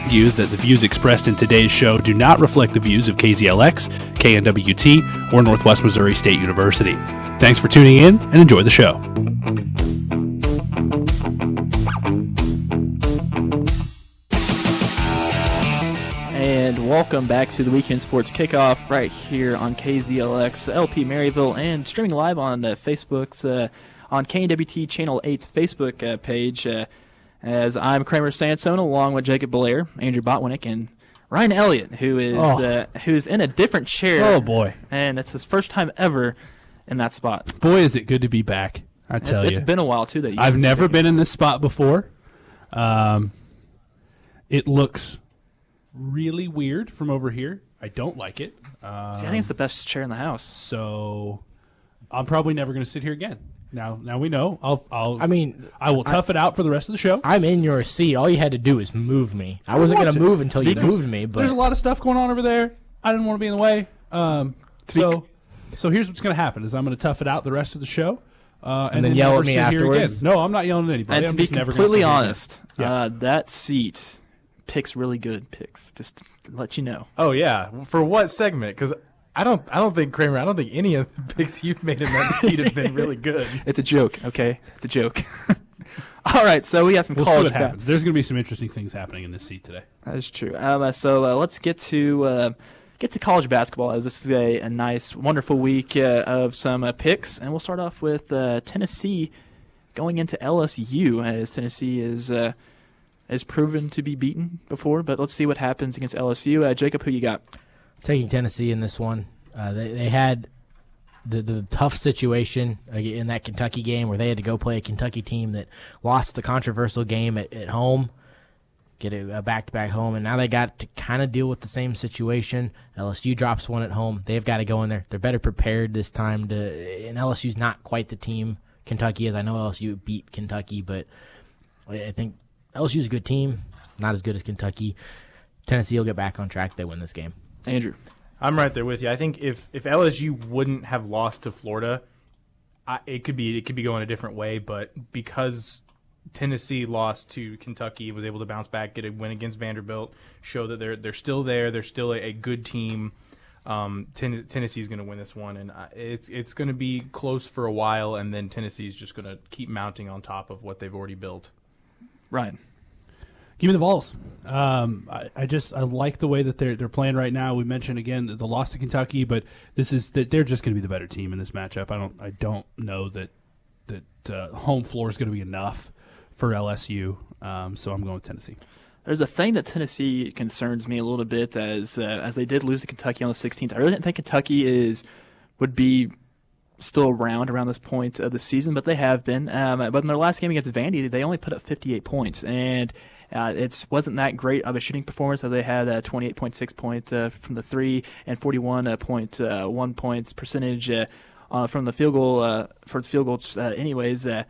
you that the views expressed in today's show do not reflect the views of KZLX, KNWT, or Northwest Missouri State University. Thanks for tuning in and enjoy the show. And welcome back to the Weekend Sports Kickoff right here on KZLX, LP Maryville, and streaming live on Facebook's on KNWT Channel 8's Facebook page. As I'm Kramer Sansone, along with Jacob Belair, Andrew Botwinick, and Ryan Elliott, who's in a different chair. Oh boy! And it's his first time ever in that spot. Boy, is it good to be back! I tell you, it's been a while too. I've never been in this spot before. It looks really weird from over here. I don't like it. See, I think it's the best chair in the house. So I'm probably never going to sit here again. Now we know. I will tough it out for the rest of the show. I'm in your seat. All you had to do is move me. I wasn't going to move until you moved me. But there's a lot of stuff going on over there. I didn't want to be in the way. So here's what's going to happen: is I'm going to tough it out the rest of the show, and then yell at me afterwards. No, I'm not yelling at anybody. And I'm to be just never completely gonna honest, that seat picks really good picks. Just to let you know. Oh yeah, for what segment? Because I don't think Kramer. I don't think any of the picks you've made in that seat have been really good. It's a joke, okay? It's a joke. All right, so we got some college. See what happens. There's going to be some interesting things happening in this seat today. That is true. So let's get to college basketball, as this is a nice, wonderful week of some picks, and we'll start off with Tennessee going into LSU, as Tennessee is proven to be beaten before. But let's see what happens against LSU. Jacob, who you got? Taking Tennessee in this one. They had the tough situation in that Kentucky game where they had to go play a Kentucky team that lost the controversial game at home, get a back-to-back home, and now they got to kind of deal with the same situation. LSU drops one at home. They've got to go in there. They're better prepared this time. And LSU's not quite the team Kentucky is. I know LSU beat Kentucky, but I think LSU's a good team, not as good as Kentucky. Tennessee will get back on track. They win this game. Andrew. I'm right there with you. I think if LSU wouldn't have lost to Florida, it could be going a different way. But because Tennessee lost to Kentucky, was able to bounce back, get a win against Vanderbilt, show that they're still there. They're still a good team. Tennessee's going to win this one, and it's going to be close for a while, and then Tennessee's just going to keep mounting on top of what they've already built. Ryan. Give me the Vols. I like the way that they're playing right now. We mentioned again the loss to Kentucky, but they're just going to be the better team in this matchup. I don't know that home floor is going to be enough for LSU. So I'm going with Tennessee. There's a thing that Tennessee concerns me a little bit as they did lose to Kentucky on the 16th. I really didn't think Kentucky would be still around this point of the season, but they have been. But in their last game against Vandy, they only put up 58 points, and it wasn't that great of a shooting performance. So they had 28.6 points from the three and 41.1 points percentage from the field goal for the field goals. Anyways, they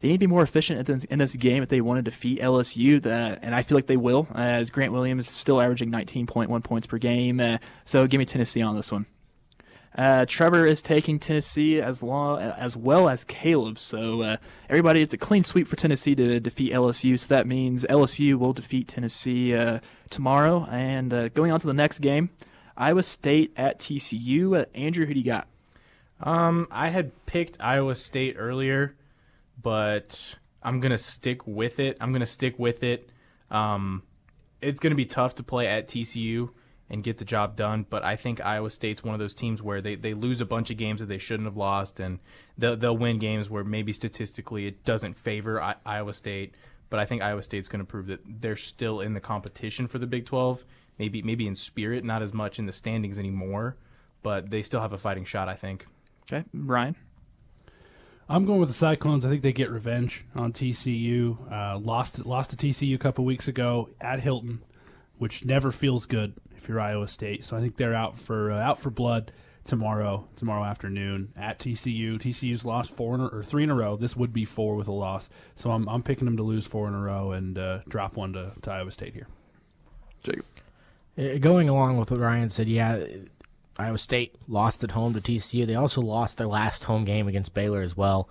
need to be more efficient in this game if they want to defeat LSU, and I feel like they will, as Grant Williams is still averaging 19.1 points per game. So give me Tennessee on this one. Trevor is taking Tennessee as well as Caleb. So everybody, it's a clean sweep for Tennessee to defeat LSU. So that means LSU will defeat Tennessee tomorrow. And going on to the next game, Iowa State at TCU. Andrew, who do you got? I had picked Iowa State earlier, but I'm going to stick with it. It's going to be tough to play at TCU and get the job done, but I think Iowa State's one of those teams where they lose a bunch of games that they shouldn't have lost, and they'll win games where maybe statistically it doesn't favor Iowa State, but I think Iowa State's going to prove that they're still in the competition for the Big 12, maybe in spirit, not as much in the standings anymore, but they still have a fighting shot, I think. Okay, Ryan? I'm going with the Cyclones. I think they get revenge on TCU. Lost to TCU a couple weeks ago at Hilton, which never feels good if you're Iowa State. So I think they're out for blood tomorrow afternoon at TCU. TCU's lost 3 in a row. This would be 4 with a loss. So I'm picking them to lose 4 in a row and drop one to Iowa State here. Jacob. Going along with what Ryan said, Iowa State lost at home to TCU. They also lost their last home game against Baylor as well.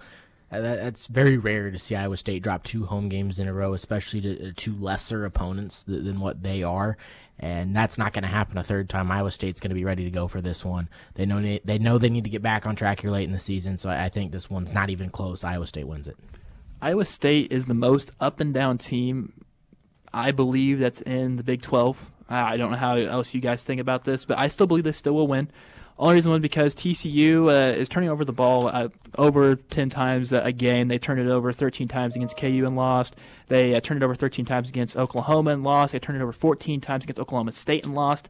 That's very rare to see Iowa State drop 2 home games in a row, especially to 2 lesser opponents than what they are. And that's not going to happen a third time. Iowa State's going to be ready to go for this one. They know they need to get back on track here late in the season, so I think this one's not even close. Iowa State wins it. Iowa State is the most up and down team, I believe, that's in the Big 12. I don't know how else you guys think about this, but I still believe they still will win. Only reason was because TCU is turning over the ball over 10 times a game. They turned it over 13 times against KU and lost. They turned it over 13 times against Oklahoma and lost. They turned it over 14 times against Oklahoma State and lost.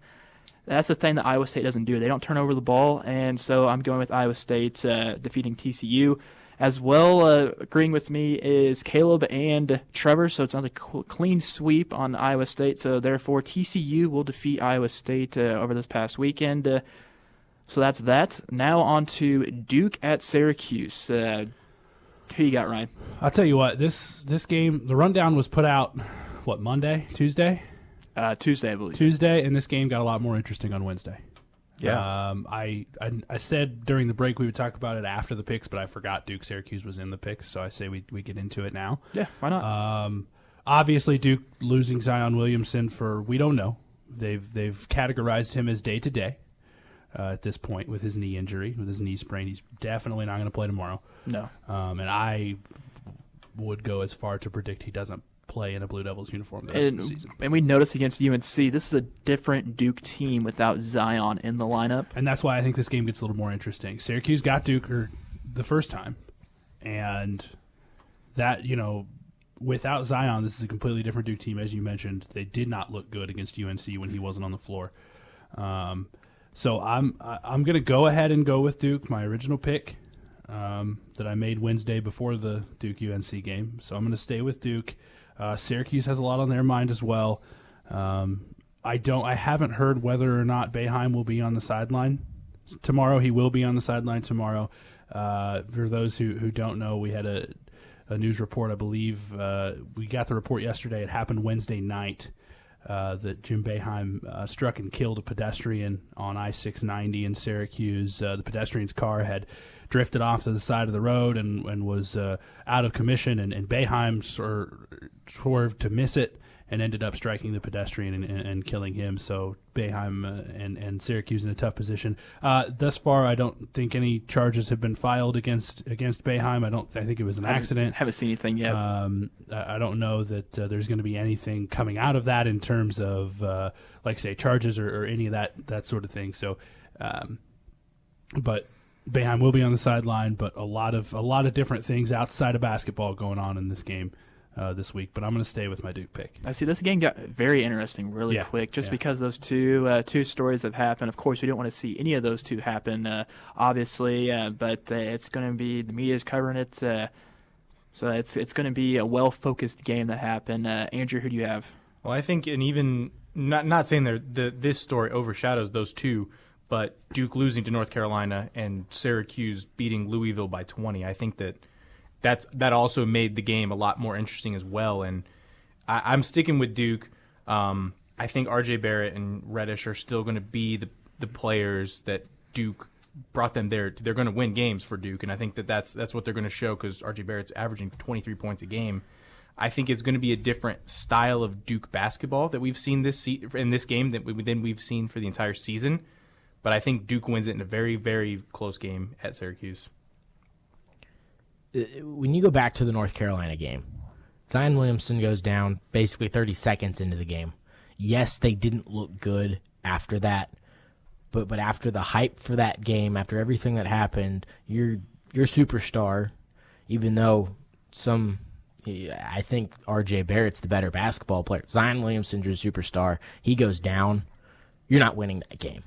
That's the thing that Iowa State doesn't do. They don't turn over the ball, and so I'm going with Iowa State defeating TCU. As well, agreeing with me is Caleb and Trevor, so it's not a clean sweep on Iowa State. So therefore, TCU will defeat Iowa State over this past weekend. So that's that. Now on to Duke at Syracuse. Who you got, Ryan? I'll tell you what, this game, the rundown was put out, Tuesday? Tuesday, I believe. Tuesday, and this game got a lot more interesting on Wednesday. Yeah. I said during the break we would talk about it after the picks, but I forgot Duke-Syracuse was in the picks, so I say we get into it now. Yeah, why not? Obviously, Duke losing Zion Williamson for, we don't know. They've categorized him as day-to-day. At this point with his knee injury, with his knee sprain. He's definitely not going to play tomorrow. No. And I would go as far to predict he doesn't play in a Blue Devils uniform the rest of the season. And we noticed against UNC, this is a different Duke team without Zion in the lineup. And that's why I think this game gets a little more interesting. Syracuse got Duke the first time, and that, without Zion, this is a completely different Duke team. As you mentioned, they did not look good against UNC when he wasn't on the floor. So I'm going to go ahead and go with Duke, my original pick that I made Wednesday before the Duke-UNC game. So I'm going to stay with Duke. Syracuse has a lot on their mind as well. I haven't heard whether or not Boeheim will be on the sideline tomorrow. He will be on the sideline tomorrow. For those who don't know, we had a news report, I believe. We got the report yesterday. It happened Wednesday night. That Jim Boeheim struck and killed a pedestrian on I-690 in Syracuse. The pedestrian's car had drifted off to the side of the road and was out of commission, and Boeheim swerved to miss it and ended up striking the pedestrian and killing him. So Boeheim and Syracuse in a tough position. Thus far, I don't think any charges have been filed against Boeheim. I think it was an accident. Haven't seen anything yet. I don't know that there's going to be anything coming out of that in terms of, charges or any of that sort of thing. So, but Boeheim will be on the sideline. But a lot of different things outside of basketball going on in this game this week. But I'm going to stay with my Duke pick. I see this game got very interesting really quick just because those two stories have happened. Of course, we don't want to see any of those two happen, obviously, but it's going to be the media's covering it. So it's going to be a well-focused game that happened. Andrew, who do you have? Well, I think, and even not saying this story overshadows those two, but Duke losing to North Carolina and Syracuse beating Louisville by 20, I think that also made the game a lot more interesting as well. And I'm sticking with Duke. I think R.J. Barrett and Reddish are still going to be the players that Duke brought them there. They're going to win games for Duke, and I think that's what they're going to show because R.J. Barrett's averaging 23 points a game. I think it's going to be a different style of Duke basketball that we've seen in this game than we've seen for the entire season. But I think Duke wins it in a very, very close game at Syracuse. When you go back to the North Carolina game, Zion Williamson goes down basically 30 seconds into the game. Yes, they didn't look good after that, but after the hype for that game, after everything that happened, your superstar, even though I think R.J. Barrett's the better basketball player. Zion Williamson's your superstar. He goes down. You're not winning that game.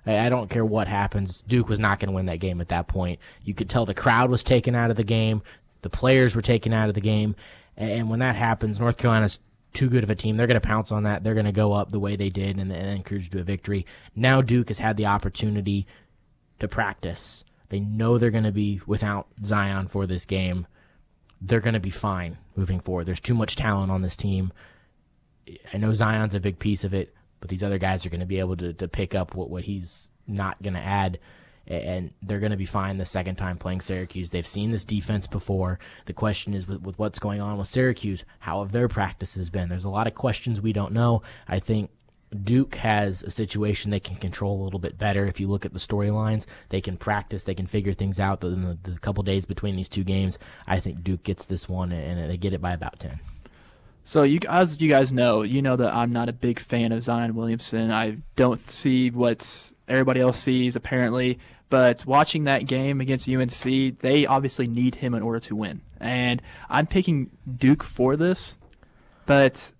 I don't care what happens. Duke was not going to win that game at that point. You could tell the crowd was taken out of the game. The players were taken out of the game. And when that happens, North Carolina's too good of a team. They're going to pounce on that. They're going to go up the way they did and then cruise to a victory. Now Duke has had the opportunity to practice. They know they're going to be without Zion for this game. They're going to be fine moving forward. There's too much talent on this team. I know Zion's a big piece of it, but these other guys are going to be able to pick up what he's not going to add. and they're going to be fine the second time playing Syracuse. They've seen this defense before. The question is with what's going on with Syracuse, how have their practices been? There's a lot of questions we don't know. I think Duke has a situation they can control a little bit better. If you look at the storylines, they can practice, they can figure things out. In the couple days between these two games, I think Duke gets this one, and they get it by about 10. So as you guys know, that I'm not a big fan of Zion Williamson. I don't see what everybody else sees, apparently. But watching that game against UNC, they obviously need him in order to win. And I'm picking Duke for this, but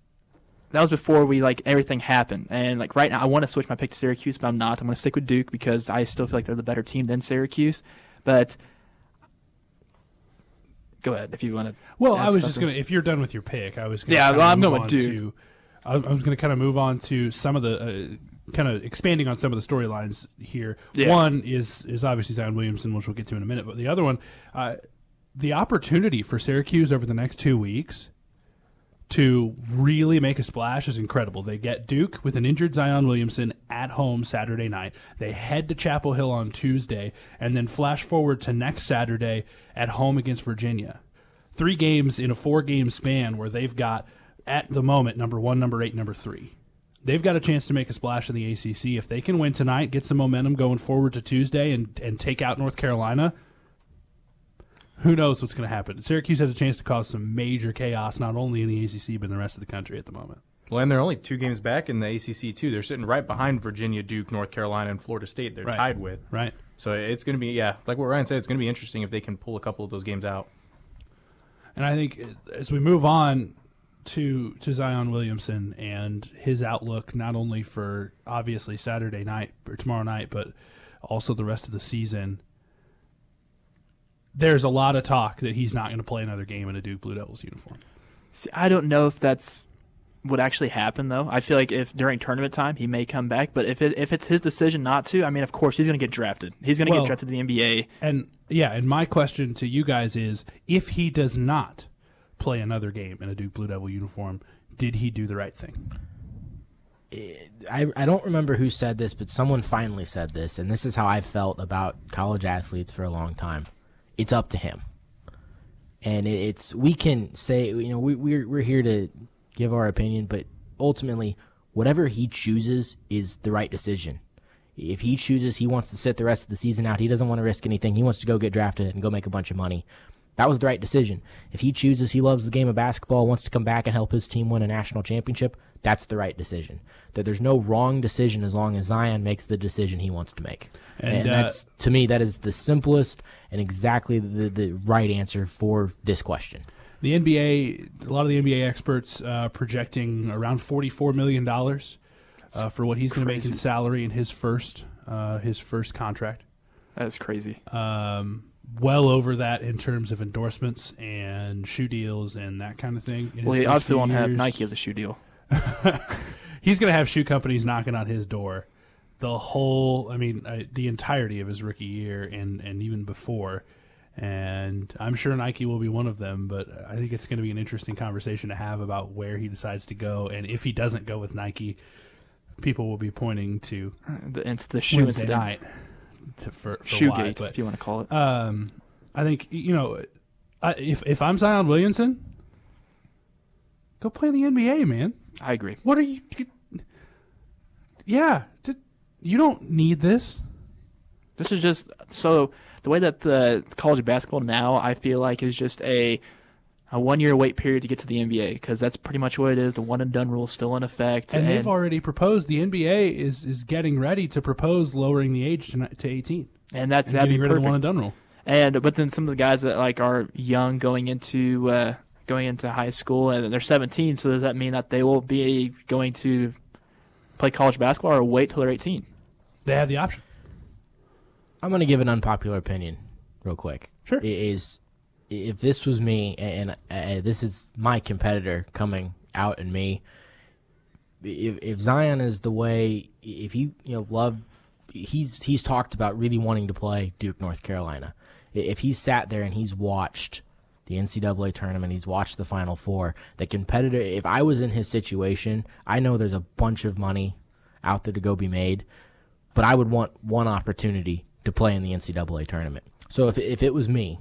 that was before everything happened. And right now, I want to switch my pick to Syracuse, but I'm not. I'm going to stick with Duke because I still feel like they're the better team than Syracuse. But go ahead if you want to. Well, I was just going to, if you're done with your pick, I was going to. Yeah, well, I'm going with Duke. I was going to kind of move on to some of the, kind of expanding on some of the storylines here. Yeah. One is obviously Zion Williamson, which we'll get to in a minute. But the other one, the opportunity for Syracuse over the next 2 weeks to really make a splash is incredible. They get Duke with an injured Zion Williamson at home Saturday night. They head to Chapel Hill on Tuesday, and then flash forward to next Saturday at home against Virginia. 3 games in a 4-game span where they've got, at the moment, number 1, number 8, number 3. They've got a chance to make a splash in the ACC. If they can win tonight, get some momentum going forward to Tuesday, and take out North Carolina, who knows what's going to happen. Syracuse has a chance to cause some major chaos, not only in the ACC, but in the rest of the country at the moment. Well, and they're only 2 games back in the ACC, too. They're sitting right behind Virginia, Duke, North Carolina, and Florida State. They're tied with. Right. So it's going to be, like what Ryan said, it's going to be interesting if they can pull a couple of those games out. And I think as we move on to Zion Williamson and his outlook, not only for obviously Saturday night or tomorrow night, but also the rest of the season, there's a lot of talk that he's not going to play another game in a Duke Blue Devils uniform. See, I don't know if that's what actually happened, though. I feel like if during tournament time he may come back, but if it's his decision not to, I mean, of course he's going to get drafted. He's going to get drafted to the NBA. And my question to you guys is, if he does not play another game in a Duke Blue Devil uniform, did he do the right thing? I don't remember who said this, but someone finally said this, and this is how I've felt about college athletes for a long time. It's up to him. And we can say, we're here to give our opinion, but ultimately, whatever he chooses is the right decision. If he chooses he wants to sit the rest of the season out, he doesn't want to risk anything, he wants to go get drafted and go make a bunch of money, that was the right decision. If he chooses he loves the game of basketball, wants to come back and help his team win a national championship, that's the right decision. That there's no wrong decision as long as Zion makes the decision he wants to make. And that's, to me, that is the simplest and exactly the right answer for this question. The NBA, a lot of the NBA experts projecting around $44 million for what he's going to make in salary in his first contract. That is crazy. Well over that in terms of endorsements and shoe deals and that kind of thing. Well, he obviously won't have Nike as a shoe deal. He's going to have shoe companies knocking on his door the entirety of his rookie year and even before. And I'm sure Nike will be one of them, but I think it's going to be an interesting conversation to have about where he decides to go. And if he doesn't go with people will be pointing to it's the shoe Wednesday night for Shoegate, but, if you want to call it. I think, if I'm Zion Williamson, go play in the NBA, man. I agree. What are you? Yeah, you don't need this. This is just so the way that the college basketball now, I feel like, is just a 1-year wait period to get to the NBA, because that's pretty much what it is. The one and done rule is still in effect, and they've already proposed. The NBA is getting ready to propose lowering the age to 18, and that'd getting be rid perfect. of the one and done rule. But then some of the guys that are young going into high school and they're 17, so does that mean that they will be going to play college basketball or wait till they're 18? They have the option. I'm going to give an unpopular opinion real quick. Sure. If this was me, and this is my competitor coming out in me, if Zion is the way, if he he's talked about really wanting to play Duke, North Carolina. If he's sat there and he's watched the NCAA tournament, he's watched the Final Four, the competitor, if I was in his situation, I know there's a bunch of money out there to go be made, but I would want one opportunity to play in the NCAA tournament. So if it was me,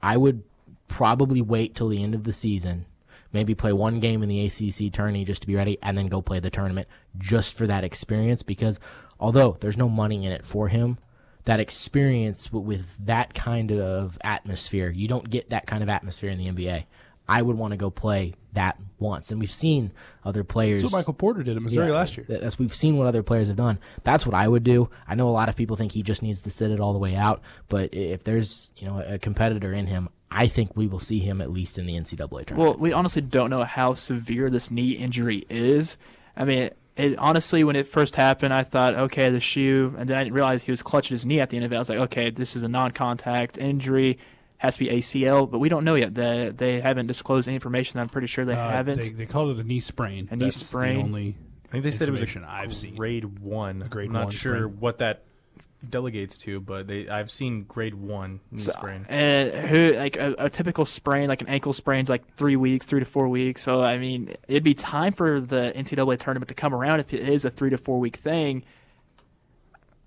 I would probably wait till the end of the season, maybe play one game in the ACC tourney just to be ready, and then go play the tournament just for that experience, because although there's no money in it for him, that experience with that kind of atmosphere, you don't get that kind of atmosphere in the NBA. I would want to go play that once. And we've seen other players. That's what Michael Porter did at Missouri last year. We've seen what other players have done. That's what I would do. I know a lot of people think he just needs to sit it all the way out, but if there's a competitor in him, I think we will see him at least in the NCAA tournament. Well, we honestly don't know how severe this knee injury is. I mean, honestly, when it first happened, I thought, okay, the shoe, and then I didn't realize he was clutching his knee at the end of it. I was like, okay, this is a non-contact injury, has to be ACL, but we don't know yet. They haven't disclosed any information. I'm pretty sure they haven't. They called it a knee sprain. A knee sprain. The only I think they said it was I've seen. grade 1. Grade I'm not 1 sure sprain. what that delegates to, but I've seen grade 1 knee sprain. And like a typical sprain, like an ankle sprain, is like 3 weeks, 3 to 4 weeks. So I mean, it'd be time for the NCAA tournament to come around if it is a 3 to 4 week thing.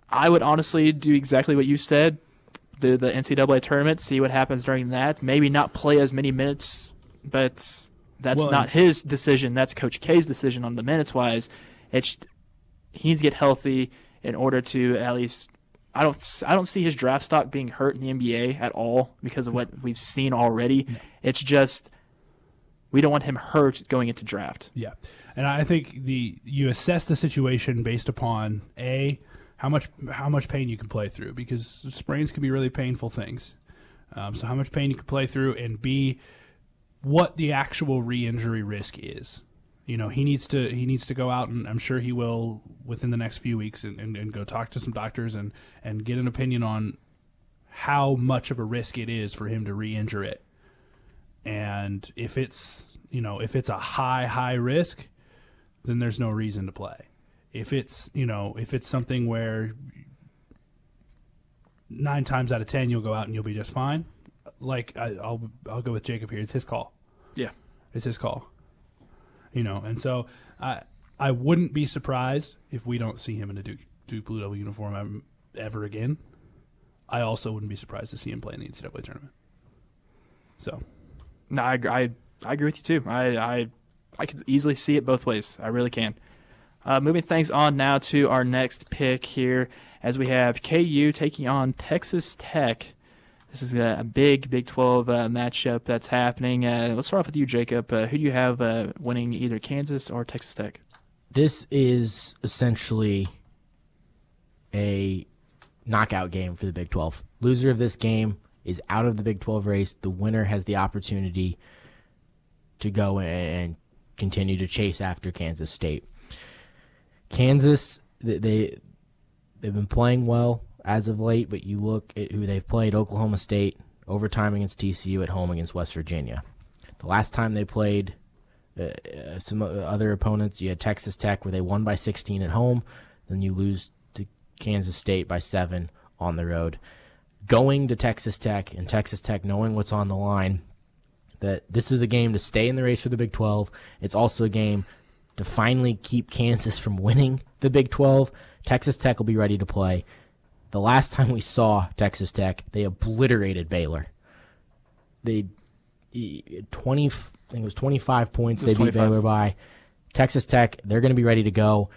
I would honestly do exactly what you said. Do the NCAA tournament, see what happens during that. Maybe not play as many minutes, but that's not his decision. That's Coach K's decision on the minutes wise. He needs to get healthy in order to at least. I don't see his draft stock being hurt in the NBA at all because of what we've seen already. No. It's just we don't want him hurt going into draft. Yeah, and I think you assess the situation based upon how much pain you can play through, because sprains can be really painful things. So how much pain you can play through, and B, what the actual re-injury risk is. He needs to go out, and I'm sure he will within the next few weeks, and go talk to some doctors and get an opinion on how much of a risk it is for him to re-injure it. And if it's a high risk, then there's no reason to play. If it's something where 9 times out of 10 you'll go out and you'll be just fine, like I'll go with Jacob here. It's his call. Yeah, it's his call. And so I wouldn't be surprised if we don't see him in a Duke Blue Devil uniform ever again. I also wouldn't be surprised to see him play in the NCAA tournament. So, no, I agree with you too. I could easily see it both ways. I really can. Moving things on now to our next pick here, as we have KU taking on Texas Tech. This is a big Big 12 matchup that's happening. Let's start off with you, Jacob. Who do you have winning either Kansas or Texas Tech? This is essentially a knockout game for the Big 12. Loser of this game is out of the Big 12 race. The winner has the opportunity to go and continue to chase after Kansas State. Kansas, they've been playing well as of late, but you look at who they've played: Oklahoma State, overtime against TCU, at home against West Virginia. The last time they played some other opponents, you had Texas Tech, where they won by 16 at home, then you lose to Kansas State by 7 on the road. Going to Texas Tech, and Texas Tech knowing what's on the line, that this is a game to stay in the race for the Big 12. It's also a game to finally keep Kansas from winning the Big 12. Texas Tech will be ready to play. The last time we saw Texas Tech, they obliterated Baylor. They 20, I think it was 25 points they beat Baylor by. Texas Tech, they're going to be ready to go.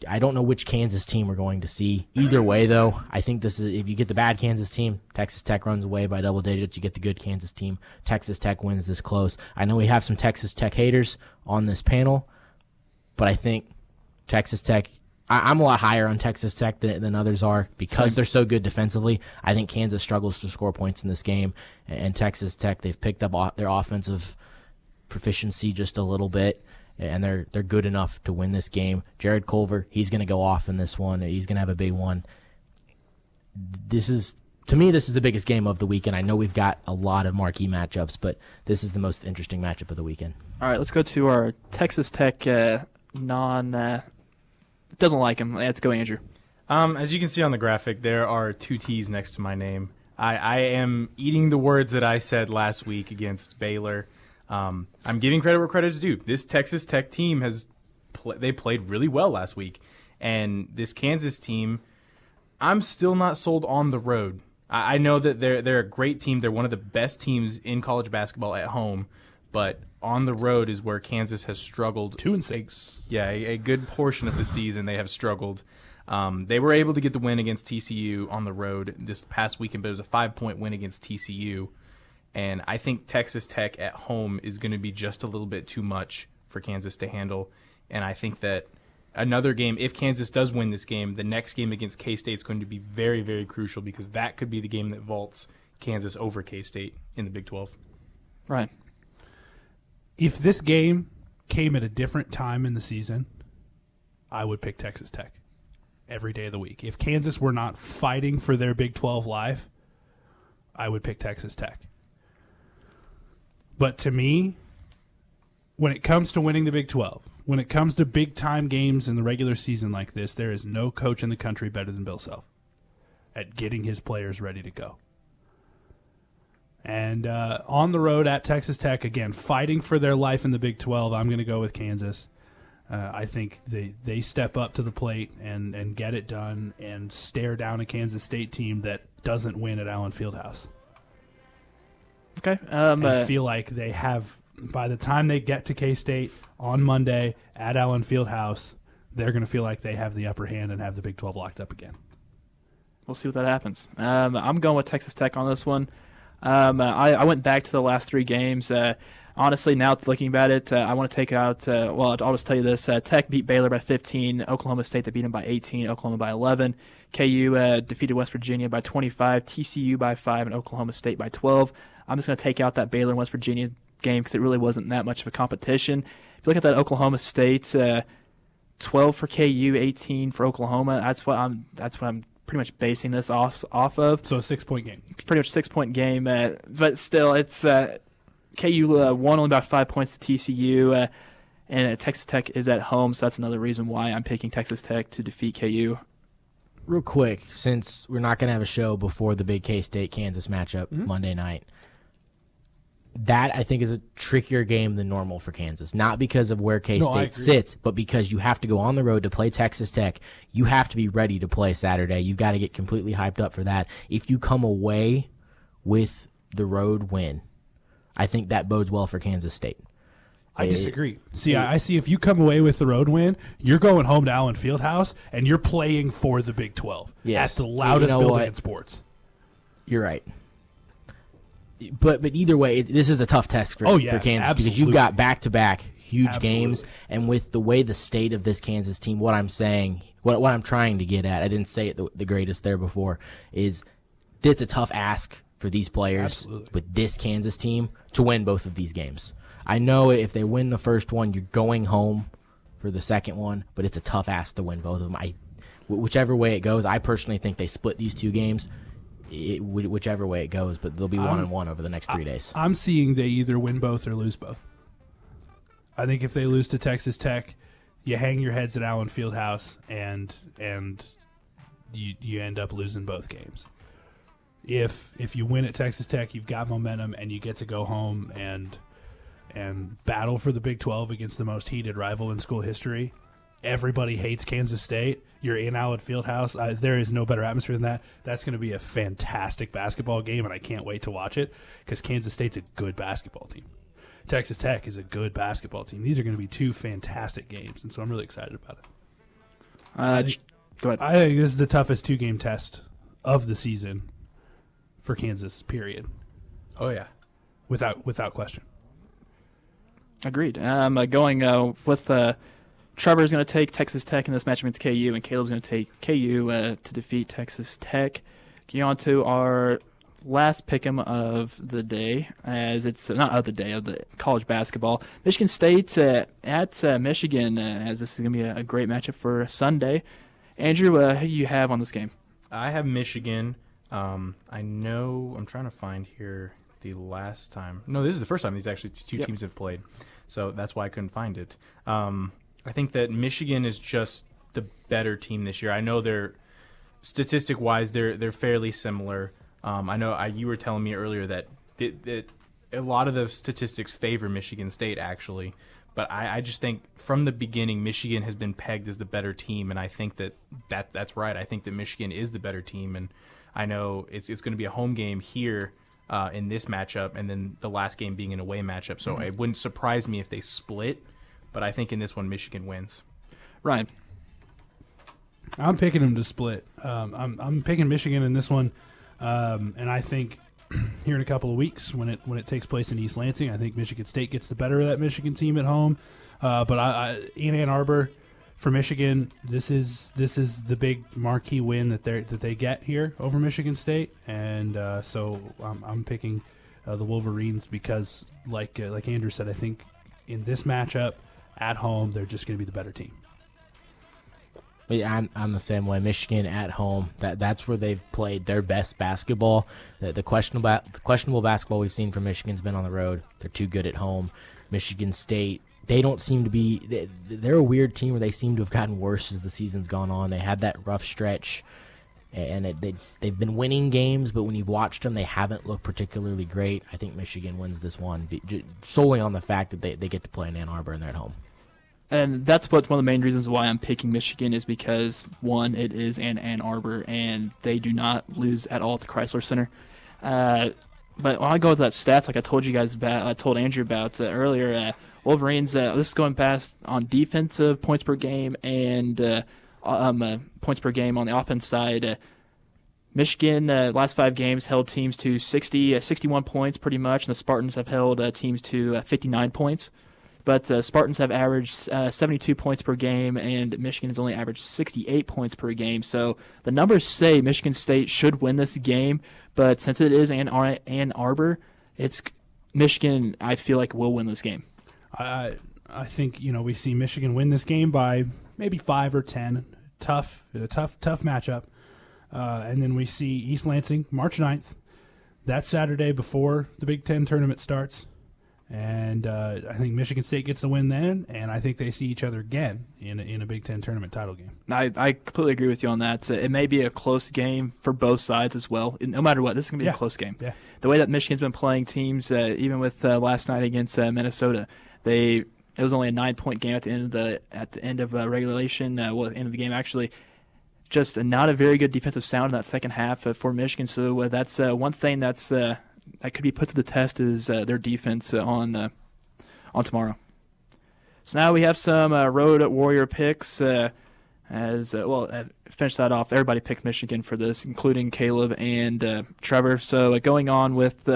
I don't know which Kansas team we're going to see. Either way, though, I think this is, if you get the bad Kansas team, Texas Tech runs away by double digits. You get the good Kansas team, Texas Tech wins this close. I know we have some Texas Tech haters on this panel, but I think Texas Tech, I'm a lot higher on Texas Tech than others are because they're so good defensively. I think Kansas struggles to score points in this game, and Texas Tech, they've picked up their offensive proficiency just a little bit, and they're good enough to win this game. Jared Culver, he's going to go off in this one. He's going to have a big one. To me, this is the biggest game of the weekend. I know we've got a lot of marquee matchups, but this is the most interesting matchup of the weekend. All right, let's go to our Texas Tech doesn't like him. Let's go, Andrew. As you can see on the graphic, there are 2 T's next to my name. I am eating the words that I said last week against Baylor. I'm giving credit where credit is due. This Texas Tech team they played really well last week, and this Kansas team, I'm still not sold on the road. I know that they're a great team. They're one of the best teams in college basketball at home, but on the road is where Kansas has struggled. 2-6. Yeah, a good portion of the season they have struggled. They were able to get the win against TCU on the road this past weekend, but it was a 5-point win against TCU. And I think Texas Tech at home is going to be just a little bit too much for Kansas to handle. And I think that another game, if Kansas does win this game, the next game against K-State is going to be very, very crucial because that could be the game that vaults Kansas over K-State in the Big 12. Right. If this game came at a different time in the season, I would pick Texas Tech every day of the week. If Kansas were not fighting for their Big 12 life, I would pick Texas Tech. But to me, when it comes to winning the Big 12, when it comes to big-time games in the regular season like this, there is no coach in the country better than Bill Self at getting his players ready to go. And on the road at Texas Tech, again, fighting for their life in the Big 12, I'm going to go with Kansas. I think they step up to the plate and get it done and stare down a Kansas State team that doesn't win at Allen Fieldhouse. Okay. And feel like they have, by the time they get to K-State on Monday at Allen Fieldhouse, they're going to feel like they have the upper hand and have the Big 12 locked up again. We'll see what that happens. I'm going with Texas Tech on this one. I went back to the last 3 games. Honestly, now looking at it, I want to take out, I'll just tell you this. Tech beat Baylor by 15. Oklahoma State, they beat them by 18. Oklahoma by 11. KU defeated West Virginia by 25. TCU by 5. And Oklahoma State by 12. I'm just going to take out that Baylor and West Virginia game because it really wasn't that much of a competition. If you look at that Oklahoma State, 12 for KU, 18 for Oklahoma. That's what I'm pretty much basing this off of. So a 6-point game. Pretty much 6-point game, but still, it's KU won only about 5 points to TCU, and Texas Tech is at home, so that's another reason why I'm picking Texas Tech to defeat KU. Real quick, since we're not going to have a show before the big K-State-Kansas matchup Monday night, that I think is a trickier game than normal for Kansas. Not because of where K-State sits, but because you have to go on the road to play Texas Tech. You have to be ready to play Saturday. You've got to get completely hyped up for that. If you come away with the road win, I think that bodes well for Kansas State. I disagree. I see if you come away with the road win, you're going home to Allen Fieldhouse, and you're playing for the Big 12 at the loudest building in sports. You're right. But either way, this is a tough test for Kansas absolutely. Because you've got back-to-back huge games, and with the way the state of this Kansas team, what I'm trying to get at, I didn't say it the greatest there before, is it's a tough ask for these players with this Kansas team to win both of these games. I know if they win the first one, you're going home for the second one, but it's a tough ask to win both of them. Whichever way it goes, I personally think they split these 2 games. Whichever way it goes, but they'll be 1-1 over the next 3 days. I'm seeing they either win both or lose both. I think if they lose to Texas Tech, you hang your heads at Allen Fieldhouse and you end up losing both games. If you win at Texas Tech, you've got momentum and you get to go home and battle for the Big 12 against the most heated rival in school history. Everybody hates Kansas State. You're in Allen Fieldhouse. There is no better atmosphere than that. That's going to be a fantastic basketball game, and I can't wait to watch it because Kansas State's a good basketball team. Texas Tech is a good basketball team. These are going to be 2 fantastic games, and so I'm really excited about it. Go ahead. I think this is the toughest 2-game test of the season for Kansas, period. Oh, yeah. Without question. Agreed. Going with Trevor's going to take Texas Tech in this matchup against KU, and Caleb's going to take KU to defeat Texas Tech. Getting on to our last pick'em of the day, as it's not of the day, of the college basketball. Michigan State at Michigan, as this is going to be a great matchup for Sunday. Andrew, who do you have on this game? I have Michigan. I know I'm trying to find here the last time. No, this is the first time these actually 2 teams have played, so that's why I couldn't find it. I think that Michigan is just the better team this year. I know they're statistic-wise they're fairly similar. I know you were telling me earlier that a lot of the statistics favor Michigan State actually, But I just think from the beginning, Michigan has been pegged as the better team, and I think that's right. I think that Michigan is the better team, and I know it's going to be a home game here in this matchup, and then the last game being an away matchup. So it wouldn't surprise me if they split, but I think in this one, Michigan wins. Ryan. I'm picking them to split. I'm picking Michigan in this one, and I think here in a couple of weeks when it takes place in East Lansing, I think Michigan State gets the better of that Michigan team at home. But in Ann Arbor for Michigan, this is the big marquee win that they get here over Michigan State, and so I'm picking the Wolverines because, like Andrew said, I think in this matchup at home they're just going to be the better team. But yeah, I'm the same way. Michigan at home, that's where they've played their best basketball. The questionable basketball we've seen from Michigan's been on the road. They're too good at home. Michigan State, they don't seem to be – they're a weird team where they seem to have gotten worse as the season's gone on. They had that rough stretch, and they've been winning games, but when you've watched them, they haven't looked particularly great. I think Michigan wins this one solely on the fact that they get to play in Ann Arbor and they're at home. And that's what's one of the main reasons why I'm picking Michigan is because, one, it is in Ann Arbor, and they do not lose at all at the Chrysler Center. But when I go with that stats, like I told you guys about, I told Andrew about earlier, Wolverines, this is going past on defensive points per game and points per game on the offense side. Michigan, last 5 games, held teams to 61 points pretty much, and the Spartans have held teams to 59 points. But Spartans have averaged 72 points per game, and Michigan has only averaged 68 points per game. So the numbers say Michigan State should win this game, but since it is Ann Arbor, it's Michigan, I feel like, will win this game. I think we see Michigan win this game by maybe 5 or 10. Tough matchup. And then we see East Lansing, March 9th. That's Saturday before the Big Ten tournament starts. And I think Michigan State gets the win then, and I think they see each other again in a Big Ten tournament title game. I completely agree with you on that. It may be a close game for both sides as well. No matter what, this is going to be a close game. Yeah. The way that Michigan's been playing teams, even with last night against Minnesota, it was only a 9-point game at the end of regulation. At the end of the game, actually. Just not a very good defensive sound in that second half for Michigan. So that's one thing that could be put to the test is their defense on tomorrow. So now we have some Road Warrior picks. Finish that off. Everybody picked Michigan for this, including Caleb and Trevor. So going on with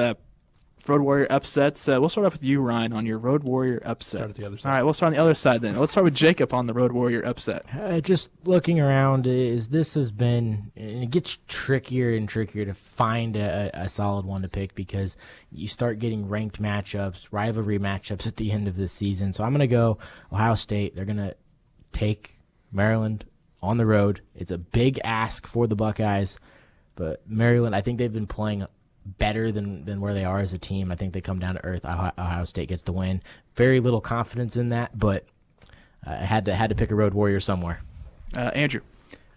Road Warrior upsets. We'll start off with you, Ryan, on your Road Warrior upset. Start at the other side. All right, we'll start on the other side then. Let's start with Jacob on the Road Warrior upset. Just looking around, this has been, and it gets trickier and trickier to find a solid one to pick because you start getting ranked matchups, rivalry matchups at the end of this season. So I'm going to go Ohio State. They're going to take Maryland on the road. It's a big ask for the Buckeyes, but Maryland, I think they've been playing better than where they are as a team. I think they come down to earth. Ohio State gets the win. Very little confidence in that, but I had to pick a Road Warrior somewhere. Andrew.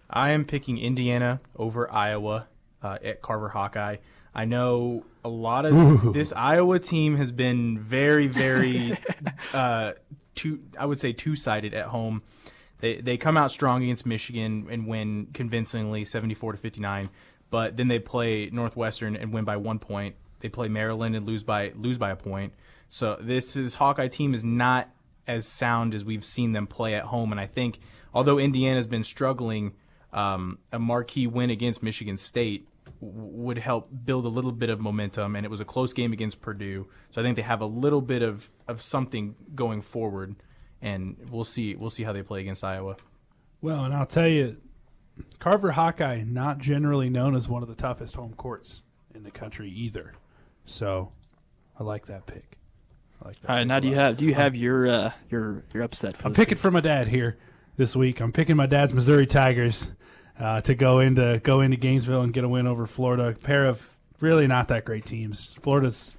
I am picking Indiana over Iowa at Carver Hawkeye. I know a lot of this Iowa team has been very, very two-sided at home. They come out strong against Michigan and win convincingly 74-59. But then they play Northwestern and win by 1 point. They play Maryland and lose by a point. So this Hawkeye team is not as sound as we've seen them play at home. And I think although Indiana's been struggling, a marquee win against Michigan State would help build a little bit of momentum. And it was a close game against Purdue. So I think they have a little bit of something going forward. And we'll see how they play against Iowa. Well, and I'll tell you, Carver Hawkeye, not generally known as one of the toughest home courts in the country either. So I like that pick. All right, now do you have your upset for I'm picking for my dad here this week. I'm picking my dad's Missouri Tigers to go into Gainesville and get a win over Florida. A pair of really not that great teams. Florida's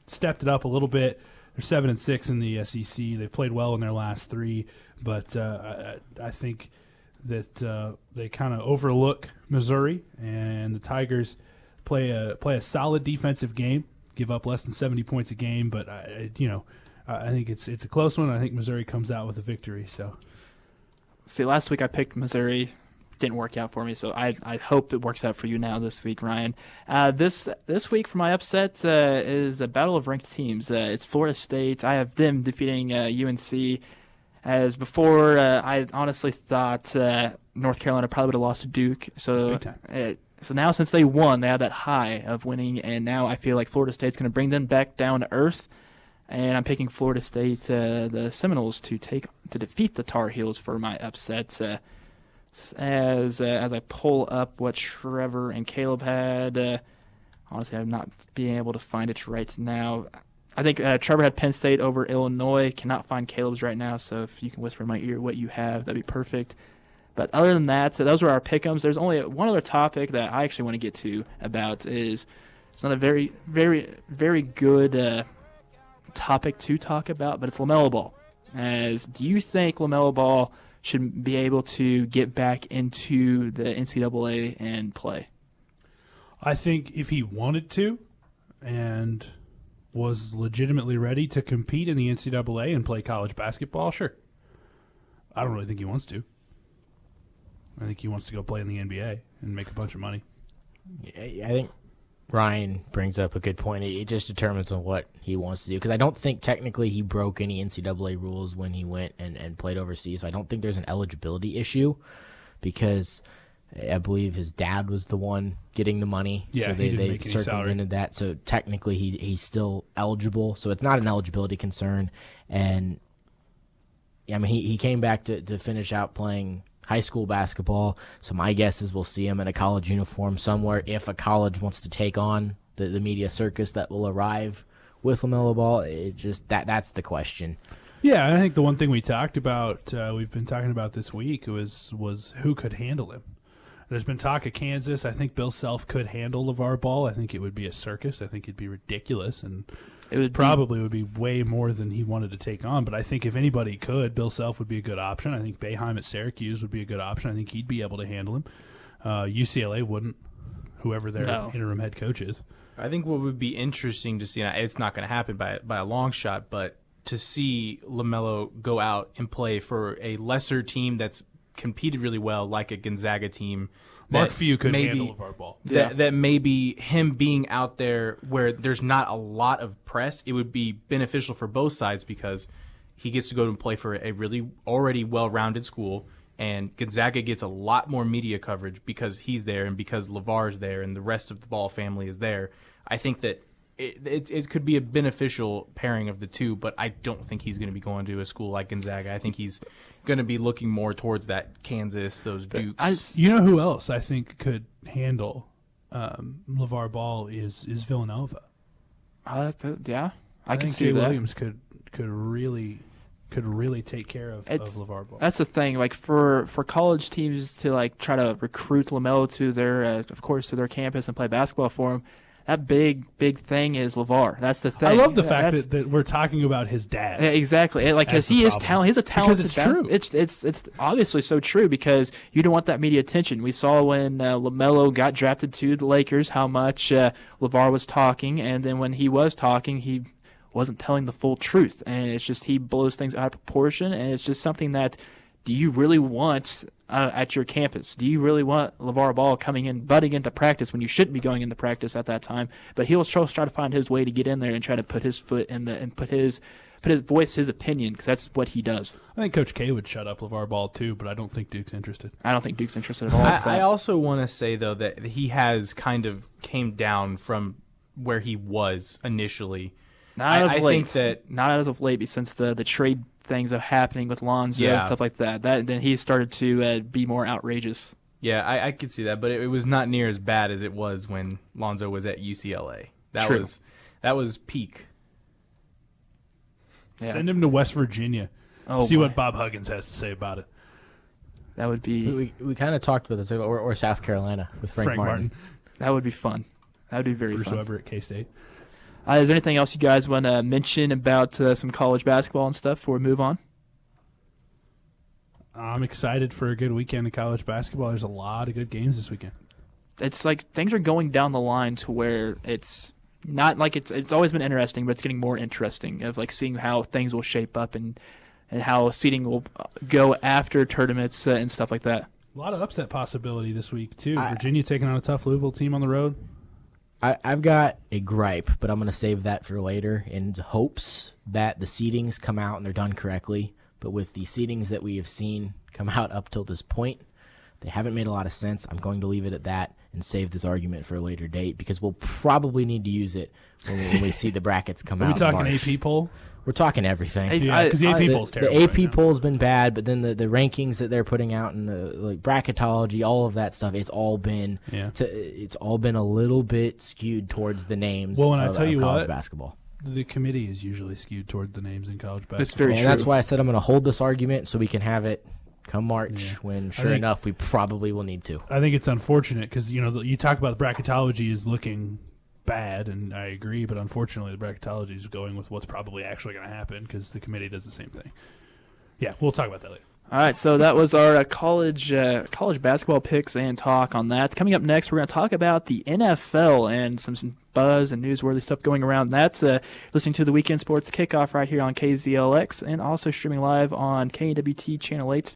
stepped it up a little bit. They're 7-6 in the SEC. They've played well in their last 3, but I think that they kind of overlook Missouri, and the Tigers play a solid defensive game, give up less than 70 points a game, but I think it's a close one. I think Missouri comes out with a victory. So, See, last week I picked Missouri. Didn't work out for me, so I hope it works out for you now this week, Ryan. This week for my upset is a battle of ranked teams. It's Florida State. I have them defeating UNC. As before, I honestly thought North Carolina probably would have lost to Duke. So, so now since they won, they have that high of winning, and now I feel like Florida State's going to bring them back down to earth. And I'm picking Florida State, the Seminoles, to defeat the Tar Heels for my upset. As I pull up what Trevor and Caleb had, honestly, I'm not being able to find it right now. I think Trevor had Penn State over Illinois. Cannot find Caleb's right now, so if you can whisper in my ear what you have, that'd be perfect. But other than that, so those were our pick'ems. There's only one other topic that I actually want to get to about is it's not a very, very, very good topic to talk about, but it's LaMelo Ball. Do you think LaMelo Ball should be able to get back into the NCAA and play? I think if he wanted to and was legitimately ready to compete in the NCAA and play college basketball, sure. I don't really think he wants to. I think he wants to go play in the NBA and make a bunch of money. I think Ryan brings up a good point. It just determines on what he wants to do, because I don't think technically he broke any NCAA rules when he went and played overseas. So I don't think there's an eligibility issue, because I believe his dad was the one getting the money. Yeah, so he didn't they make any circumvented that. So technically he's still eligible. So it's not an eligibility concern. And I mean, he came back to finish out playing high school basketball, so my guess is we'll see him in a college uniform somewhere if a college wants to take on the media circus that will arrive with LaMelo Ball. It just that's the question. Yeah, I think the one thing we talked about, we've been talking about this week, was who could handle him. There's been talk of Kansas. I think Bill Self could handle LeVar Ball. I think it would be a circus. I think it'd be ridiculous, and it would be way more than he wanted to take on. But I think if anybody could, Bill Self would be a good option. I think Boeheim at Syracuse would be a good option. I think he'd be able to handle him. UCLA wouldn't, whoever their interim head coach is. I think what would be interesting to see, and it's not going to happen by a long shot, but to see LaMelo go out and play for a lesser team that's competed really well, like a Gonzaga team. Mark Few could handle LeVar Ball. That maybe him being out there where there's not a lot of press, it would be beneficial for both sides, because he gets to go and play for a really already well-rounded school, and Gonzaga gets a lot more media coverage because he's there and because LeVar's there and the rest of the Ball family is there. I think that it could be a beneficial pairing of the two, but I don't think he's going to be going to a school like Gonzaga. I think he's going to be looking more towards that Kansas, those Dukes. You know who else I think could handle LeVar Ball is Villanova. Yeah, I can think see Jay that. Williams could really take care of LeVar Ball. That's the thing. Like for college teams to like try to recruit LaMelo to their, of course, to their campus and play basketball for him. That big thing is LeVar. That's the thing. I love the fact that we're talking about his dad. Yeah, exactly. Like, because he is talent. He's a talented. Because it's true. It's obviously so true, because you don't want that media attention. We saw when LaMelo got drafted to the Lakers how much LeVar was talking, and then when he was talking, he wasn't telling the full truth, and it's just he blows things out of proportion, and it's just something that, do you really want at your campus? Do you really want LeVar Ball butting into practice when you shouldn't be going into practice at that time? But he'll try to find his way to get in there and try to put his foot in and put his voice, his opinion, because that's what he does. I think Coach K would shut up LeVar Ball too, but I don't think Duke's interested. I don't think Duke's interested at all. I also want to say, though, that he has kind of came down from where he was initially. Not as of late, since the trade things are happening with Lonzo and stuff like that. Then he started to be more outrageous. Yeah, I could see that, but it was not near as bad as it was when Lonzo was at UCLA. That was peak. Yeah. Send him to West Virginia. See what Bob Huggins has to say about it. That would be. We kind of talked about this, or South Carolina with Frank Martin. That would be fun. That would be very Bruce fun. Weber at K-State. Is there anything else you guys want to mention about some college basketball and stuff before we move on? I'm excited for a good weekend of college basketball. There's a lot of good games this weekend. It's like things are going down the line to where it's not like it's always been interesting, but it's getting more interesting of like seeing how things will shape up and how seeding will go after tournaments and stuff like that. A lot of upset possibility this week too. Virginia taking on a tough Louisville team on the road. I've got a gripe, but I'm going to save that for later in hopes that the seedings come out and they're done correctly. But with the seedings that we have seen come out up till this point, they haven't made a lot of sense. I'm going to leave it at that and save this argument for a later date because we'll probably need to use it when we see the brackets come out. Are we talking in March. AP poll? We're talking everything. Yeah, because the AP poll's terrible. The AP right poll's been bad, but then the rankings that they're putting out and the like bracketology, all of that stuff, it's all been a little bit skewed towards the names. Well, and I of, tell you college what, basketball. The committee is usually skewed toward the names in college basketball. That's very true. That's why I said I'm going to hold this argument so we can have it come March when, sure enough, we probably will need to. I think it's unfortunate because, you talk about the bracketology is looking bad, and I agree, but unfortunately the bracketology is going with what's probably actually going to happen because the committee does the same thing. Yeah, we'll talk about that later. All right, so that was our college basketball picks and talk on that. Coming up next, we're going to talk about the NFL and some buzz and newsworthy stuff going around. That's listening to the Weekend Sports Kickoff right here on KZLX and also streaming live on KNWT Channel 8.